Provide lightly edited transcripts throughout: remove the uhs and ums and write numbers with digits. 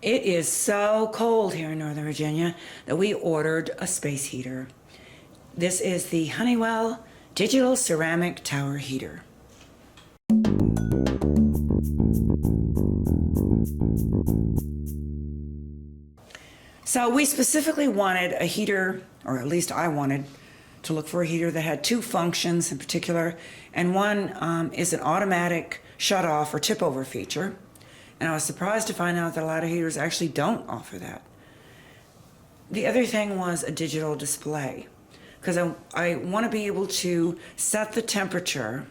It is so cold here in Northern Virginia that we ordered a space heater. This is the Honeywell Digital Ceramic Tower Heater. So we specifically wanted a heater, or at least I wanted to look for a heater that had two functions in particular, and one is an automatic shut-off or tip-over feature. And I was surprised to find out that a lot of heaters actually don't offer that. The other thing was a digital display, because I want to be able to set the temperature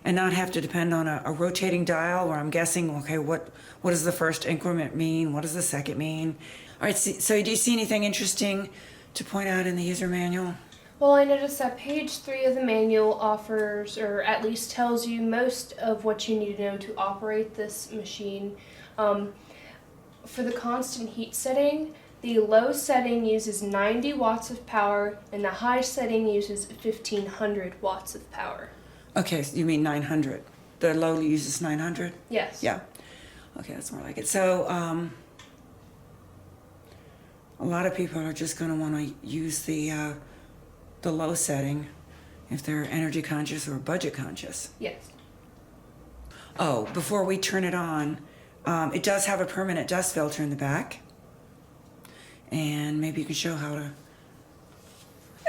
and not have to depend on a rotating dial where I'm guessing, okay, what does the first increment mean? What does the second mean? All right, so do you see anything interesting to point out in the user manual? Well, I noticed that page 3 of the manual offers, or at least tells you, most of what you need to know to operate this machine. For the constant heat setting, the low setting uses 90 watts of power, and the high setting uses 1500 watts of power. Okay, so you mean 900. The low uses 900? Yes. Yeah. Okay, that's more like it. So, a lot of people are just going to want to use the low setting if they're energy conscious or budget conscious. Yes. Oh, before we turn it on, it does have a permanent dust filter in the back. And maybe you can show how to...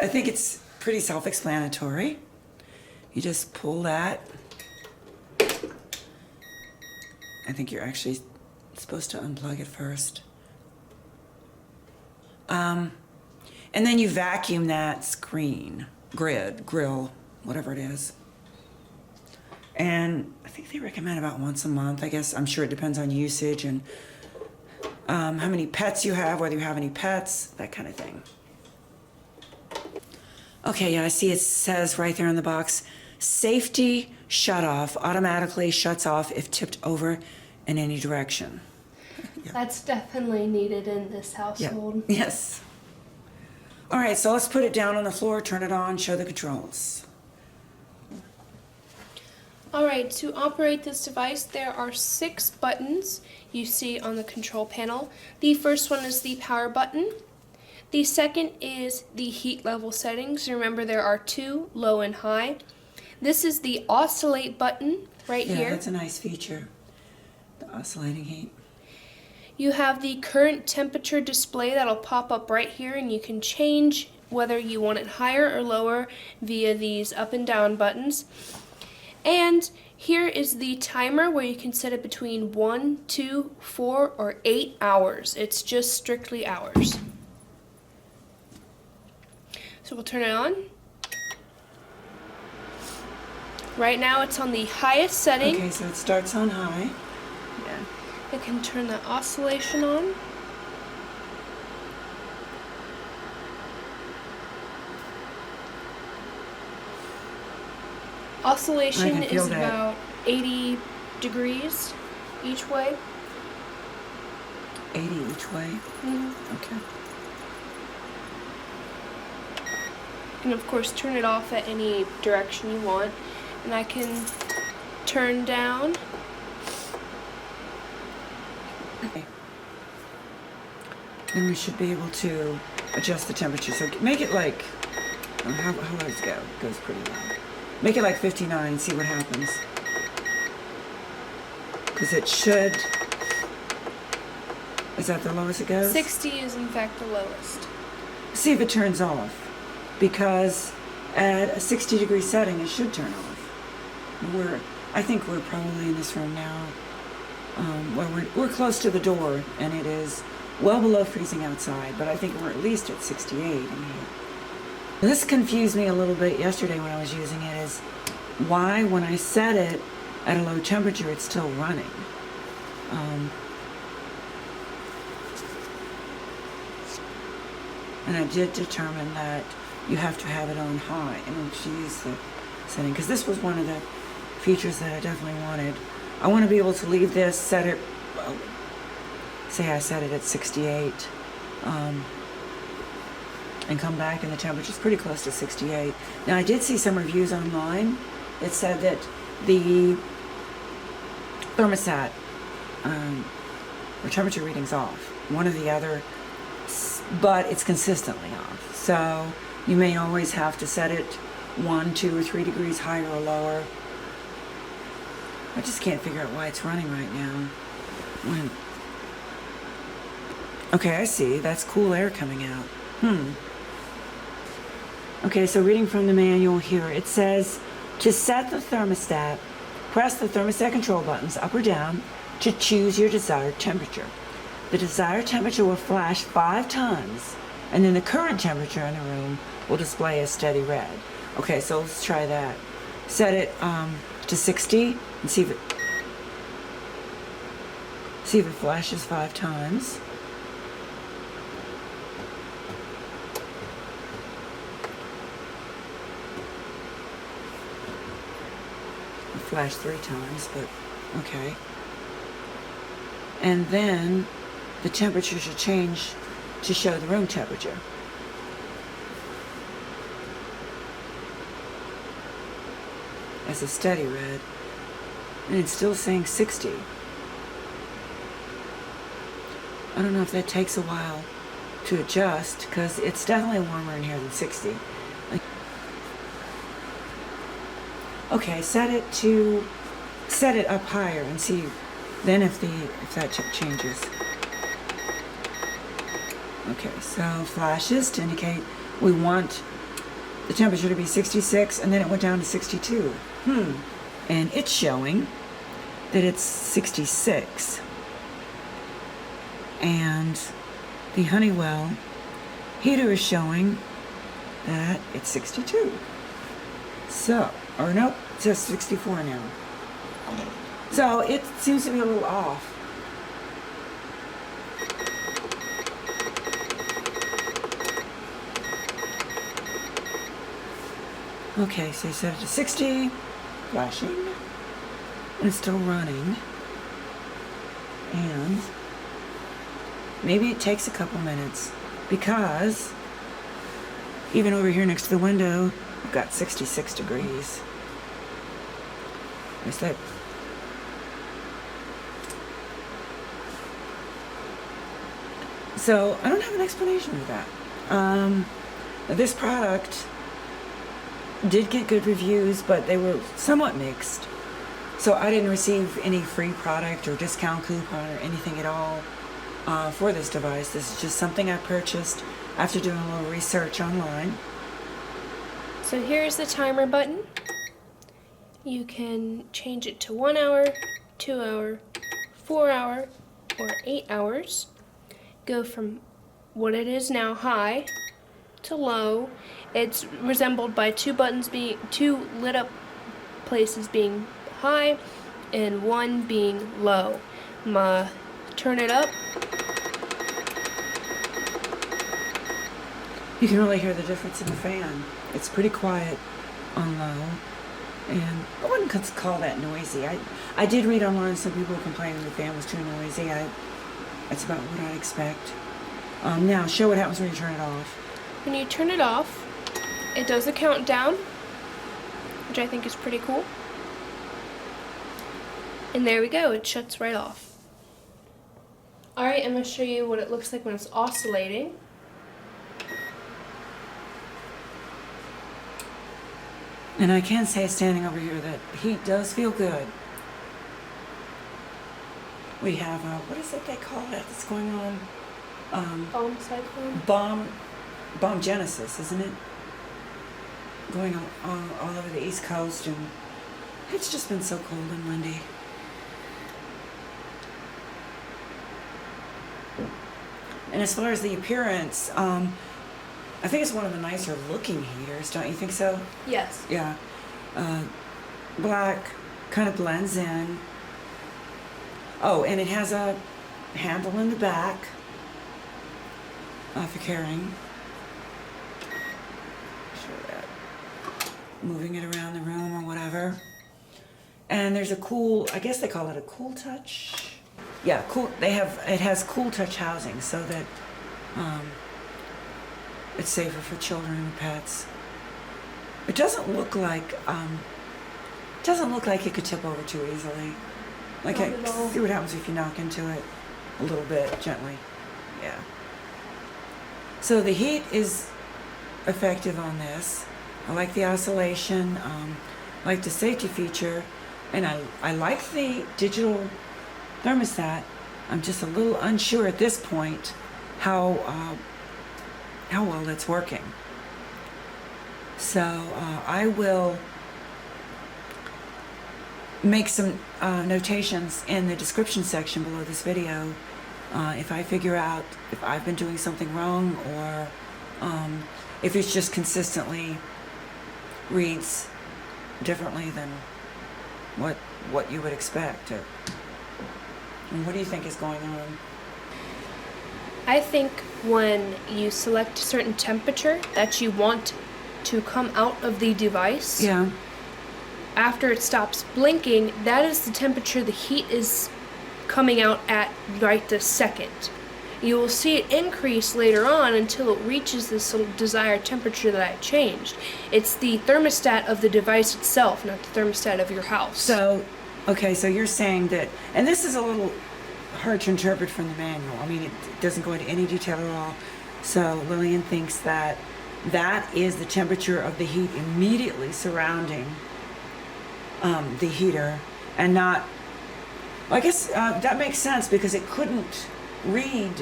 I think it's pretty self-explanatory. You just pull that. I think you're actually supposed to unplug it first. And then you vacuum that screen, grill, whatever it is. And I think they recommend about once a month. I guess, I'm sure it depends on usage and how many pets you have, whether you have any pets, that kind of thing. Okay, yeah, I see it says right there in the box, safety shut-off automatically shuts off if tipped over in any direction. Yeah. That's definitely needed in this household. Yeah. Yes. All right, so let's put it down on the floor, turn it on, show the controls. Alright, to operate this device, there are 6 buttons you see on the control panel. The first one is the power button. The second is the heat level settings. Remember, there are 2, low and high. This is the oscillate button right here. Yeah, that's a nice feature, the oscillating heat. You have the current temperature display that'll pop up right here, and you can change whether you want it higher or lower via these up and down buttons. And here is the timer where you can set it between 1, 2, 4, or 8 hours. It's just strictly hours. So we'll turn it on. Right now it's on the highest setting. Okay, so it starts on high. Yeah. I can turn the oscillation on. Oscillation is about 80 degrees each way. 80 each way? Mm-hmm. Okay. You can of course turn it off at any direction you want. And I can turn down. Okay. Then we should be able to adjust the temperature. So make it like, how low does it go? It goes pretty low. Make it like 59, see what happens. Because it should, is that the lowest it goes? 60 is in fact the lowest. See if it turns off. Because at a 60-degree setting, it should turn off. I think we're probably in this room now. Well, we're close to the door, and it is well below freezing outside, but I think we're at least at 68 in here. This confused me a little bit yesterday when I was using it, is why when I set it at a low temperature, it's still running. And I did determine that you have to have it on high in order to use the setting, because this was one of the features that I definitely wanted. I want to be able to leave this, set it, well, say I set it at 68, and come back and the temperature's pretty close to 68. Now I did see some reviews online that said that the thermostat or temperature reading's off, one or the other, but it's consistently off. So you may always have to set it 1, 2, or 3 degrees higher or lower. I just can't figure out why it's running right now. Okay, I see. That's cool air coming out. Okay, so reading from the manual here, it says to set the thermostat, press the thermostat control buttons up or down to choose your desired temperature. The desired temperature will flash 5 times, and then the current temperature in the room will display a steady red. Okay, so let's try that. Set it to 60 and see if it flashes 5 times. It flashed 3 times, but okay. And then the temperature should change to show the room temperature. As a steady red, and it's still saying 60. I don't know if that takes a while to adjust, because it's definitely warmer in here than 60. Okay, set it up higher and see then if that changes. Okay, so flashes to indicate we want the temperature to be 66, and then it went down to 62. And it's showing that it's 66. And the Honeywell heater is showing that it's 62. So, or nope, it says 64 now. So it seems to be a little off. Okay, so you set it to 60, flashing, and it's still running. And maybe it takes a couple minutes, because even over here next to the window, we've got 66 degrees. There's that. So I don't have an explanation for that. This product did get good reviews, but they were somewhat mixed. So I didn't receive any free product or discount coupon or anything at all for this device. This is just something I purchased after doing a little research online. So here's the timer button. You can change it to 1 hour, 2 hour, 4 hour, or 8 hours. Go from what it is now, high, to low. It's resembled by two lit up places being high and one being low. Turn it up. You can really hear the difference in the fan. It's pretty quiet on low, and I wouldn't call that noisy. I did read online some people complaining the fan was too noisy. That's about what I'd expect. Now, show what happens when you turn it off. When you turn it off, it does a countdown, which I think is pretty cool. And there we go, it shuts right off. Alright, I'm going to show you what it looks like when it's oscillating. And I can say, standing over here, that heat does feel good. We have, what is it they call that that's going on? Bomb cyclone? Bomb Genesis, isn't it? Going on all over the East Coast, and it's just been so cold and windy. And as far as the appearance, I think it's one of the nicer looking heaters, don't you think so? Yes. Yeah. Black, kind of blends in. Oh, and it has a handle in the back for carrying. Show that. Moving it around the room or whatever. And there's a cool, I guess they call it a cool touch. Yeah, cool. It has cool touch housing so that it's safer for children and pets. It doesn't look like it could tip over too easily. Like, Not at all. see what happens if you knock into it. a little bit gently. Yeah. So the heat is effective on this. I like the oscillation, I like the safety feature, and I like the digital thermostat. I'm just a little unsure at this point how well it's working. So I will make some notations in the description section below this video if I figure out if I've been doing something wrong, or if it's just consistently reads differently than what you would expect. And what do you think is going on? I think when you select a certain temperature that you want to come out of the device, Yeah. after it stops blinking, that is the temperature the heat is coming out at right this second. You will see it increase later on until it reaches this desired temperature that I changed. It's the thermostat of the device itself, not the thermostat of your house. So, okay, so you're saying that, and this is a little hard to interpret from the manual. I mean, it doesn't go into any detail at all. So Lillian thinks that that is the temperature of the heat immediately surrounding the heater, and not, I guess that makes sense, because it couldn't read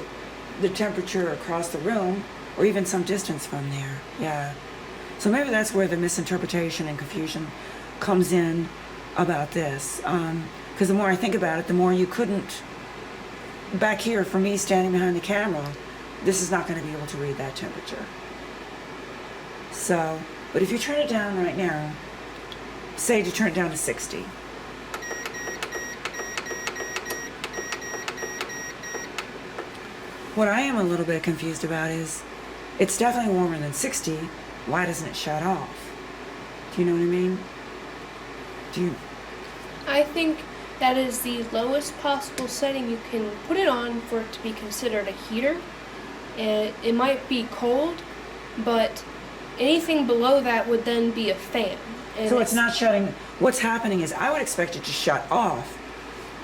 the temperature across the room or even some distance from there. Yeah. So maybe that's where the misinterpretation and confusion comes in about this. Because the more I think about it, the more you couldn't, back here for me standing behind the camera, this is not going to be able to read that temperature. So, but if you turn it down right now, say to turn it down to 60. What I am a little bit confused about is, it's definitely warmer than 60. Why doesn't it shut off? Do you know what I mean? Do you? I think that is the lowest possible setting you can put it on for it to be considered a heater. It might be cold, but anything below that would then be a fan. And So it's not shutting. What's happening is, I would expect it to shut off,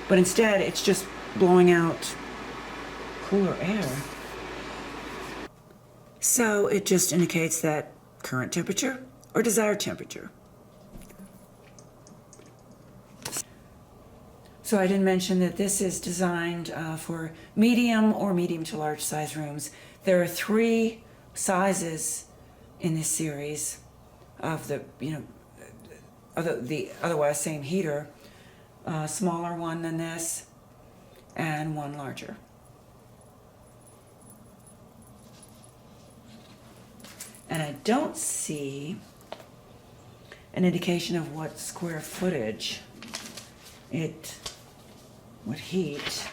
but instead it's just blowing out cooler air. So it just indicates that current temperature or desired temperature. So I didn't mention that this is designed for medium or medium to large size rooms. There are 3 sizes in this series of the, the otherwise same heater. Smaller one than this, and one larger. And I don't see an indication of what square footage it would heat,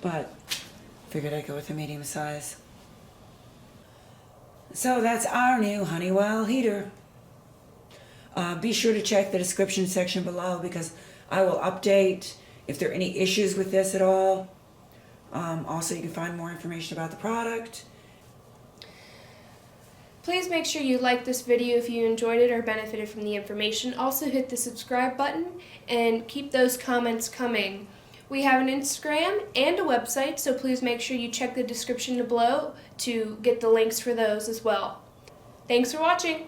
but figured I'd go with a medium size. So that's our new Honeywell heater. Be sure to check the description section below, because I will update if there are any issues with this at all. Also, you can find more information about the product. Please make sure you like this video if you enjoyed it or benefited from the information. Also hit the subscribe button and keep those comments coming. We have an Instagram and a website, so please make sure you check the description below to get the links for those as well. Thanks for watching.